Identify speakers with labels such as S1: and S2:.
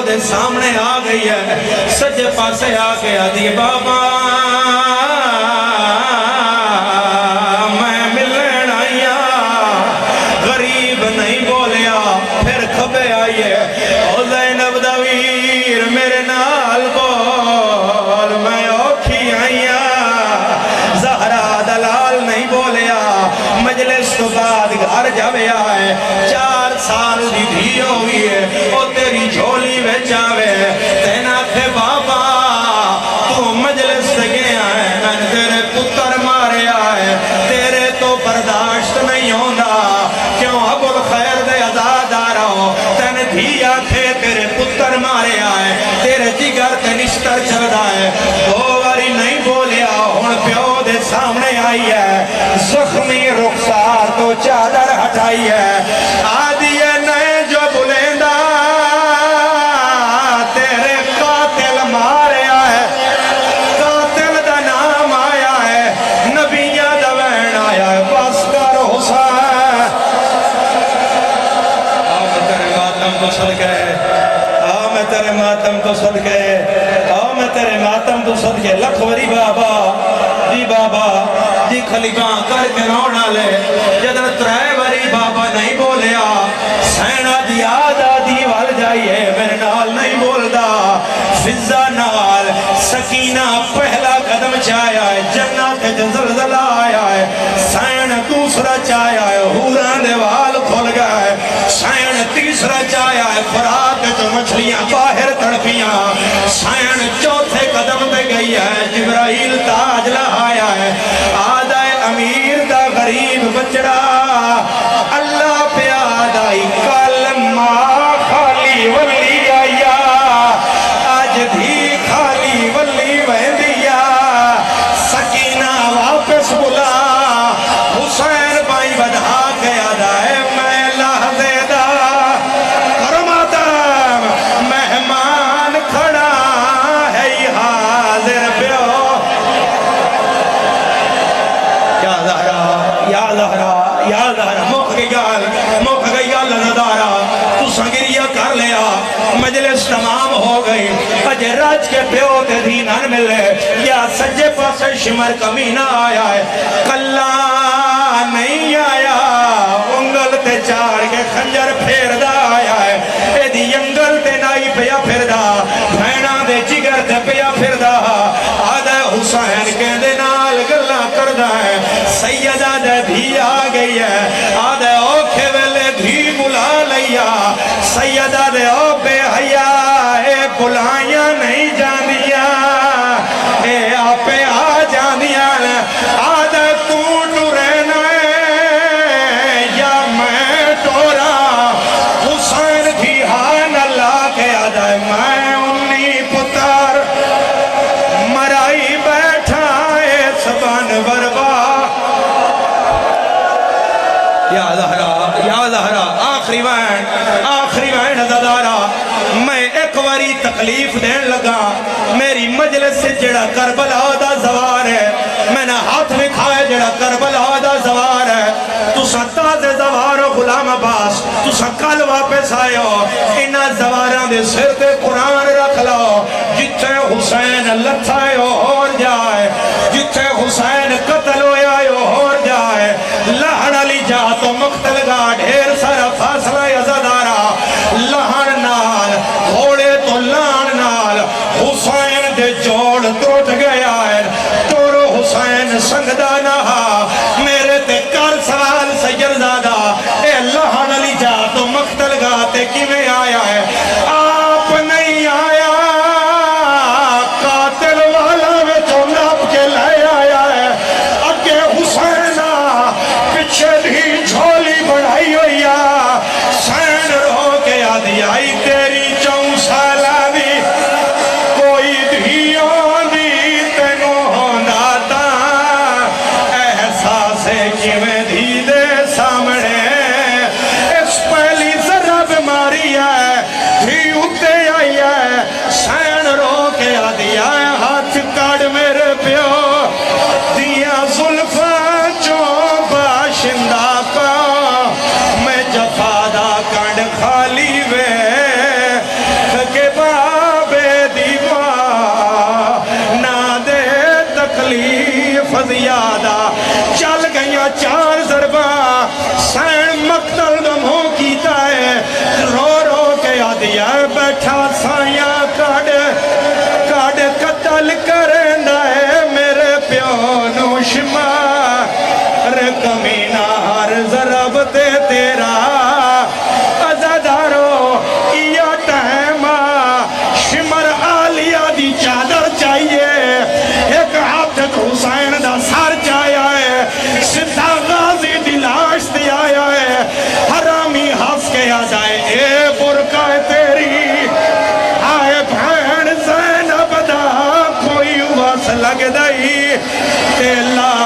S1: دے سامنے آ گئی ہے سجے پاسے آ کے آدھی بابا میں ملن آئیا غریب نہیں بولیا پھر کھبے آئیے او زینب دا ویر میرے نال بول میں اوکھی آئیا زہرا دلال نہیں بولیا مجلس تو بعد گھر جاوے آئے 4 سال دی دھی ہوئی ہے او تیری جھولی وچ آوے تینا تھے بابا تو مجلس سے گیا ہے میں تیرے پتر مارے آئے تیرے تو برداشت نہیں ہوندہ کیوں ابو الخیر دے آزاد آ رہا ہو تین دھی آکھے تیرے پتر مارے آئے تیرے جگر تے نشتر چلدا ہے 2 باری نہیں بولیا ہن پیو دے سامنے آئی ہے زخمی رخسار تو چادر ہٹائی ہے آدھی ہے نئے جو بلیندہ تیرے قاتل مارے آئے قاتل دا نام آیا ہے نبیہ دا وین آیا ہے بس کر حسین میں تیرے ماتم تو صدقے میں تیرے ماتم تو صدقے میں تیرے ماتم تو صدقے لکھوری بابا جی خلیفہ کر کے رونا لے جدن 3 باری بابا نہیں بولیا سینہ دی آدھی وال جائیے میرے نال نہیں بولدا فضا نال سکینہ پہلا قدم چایا ہے جنت زلزلہ آیا ہے سین دوسرا چایا ہے حوران دے وال کھل گیا ہے سین تیسرا چایا ہے فرات تو مچھلیاں باہر تڑپیاں سین چوتھے قدم پہ گئی ہے جبرائیل تاج لہایا ہے آدھا امیر دا غریب بچڑا اللہ پہ آدھائی کلمہ خالی ولی آیا آج بھی خالی ولی ویندیا سکینہ واپس بلا حسین بائی بدھا کے آدھائے میں لحظے دا کرماتم مہمان کھڑا ہے حاضر بیو یا زہرا موقع گئی گال نظارہ تو سنگریہ کر لیا مجلس تمام ہو گئی اجے راج کے پیو تے دینان ملے یا سجے پاسے شمر کمینہ آیا ہے کلا نہیں آیا انگل تے چار کے خنجر پھیر دا آیا ہے اے دی انگل تے نائی پیا پھر دا بھینا دے جگر تے پیا پھر دا آدھے حسین کے دے نال گلہ کر دا ہے سیدہ دے بھی آ گئی ہے آدھے اوکھے ویلے بھی بلا لیا سیدہ دے او بے حیا اے بلائیاں نہیں جاندیا اے آپے آ جاندیا آدھے تو رہنا ہے یا میں ٹورا حسین بھی ہان اللہ کے آدھے میں 19 پتر مرائی بیٹھا ہے سبان بربا یا زہرا آخری وین عزادارہ میں ایک واری تکلیف دین لگا میری مجلس سے جڑا کربلا دا زوار ہے میں نے ہاتھ میں کھائے جڑا کربلا دا زوار ہے تو ستا دے زوار غلام عباس تو سکال واپس آئے ہو انہا زواراں دے سر تے قرآن رکھ لو جتھے حسین لتھائے ہو اور جائے جتھے حسین قتل ہوئے آئے ہو جائے لہن علی جا تو مقتل گا ڈھیر سارا فاصلہ عزادارہ لہن نال گھوڑے تو لہن نال حسین دے جوڑ ٹوٹ گیا ہے توڑو حسین سنگدہ نہا میرے تے کر سوال سید زادہ اے لہن علی جا تو مقتل گا تے کی میں آیا ہے آپ نہیں آیا قاتل والا میں تو ناپ کے لائے آیا ہے اگے حسینہ پیچھے بھی جھولی بڑھائی ہوئی سین رو کے آدھی آئی تیری 4 سالہ دی کوئی دھیوں دی تینوں ہونا تا احساس کی میں دھی دے سامنے اس پہلی ذرہ بیماری ہے دھی اتے آئی ہے سین رو کے آدھی آئے ہاتھ کاڑ میرے پیو دیا ظلفہ جو باشندہ کا میں جفادہ کانڈ خالی وے کہ 4 ضرباں سین مقتل دموں کیتا ہے رو رو کے آدیا بیٹھا سائیاں کاڑ قتل کرندا ہے میرے پیو نو شمار کمینہ ہر ضرب تے تیرا عزادارو یا ٹائم شمر آلیا دی چادر چاہیے ایک ہاتھ حسین دا سر چاہیا ہے سدھا غازی دی لاش دی آیا ہے حرامی ہنس کے آ جائے اے برکہ تیری آئے بھین زینب دا کوئی وس لگ دئی تے لا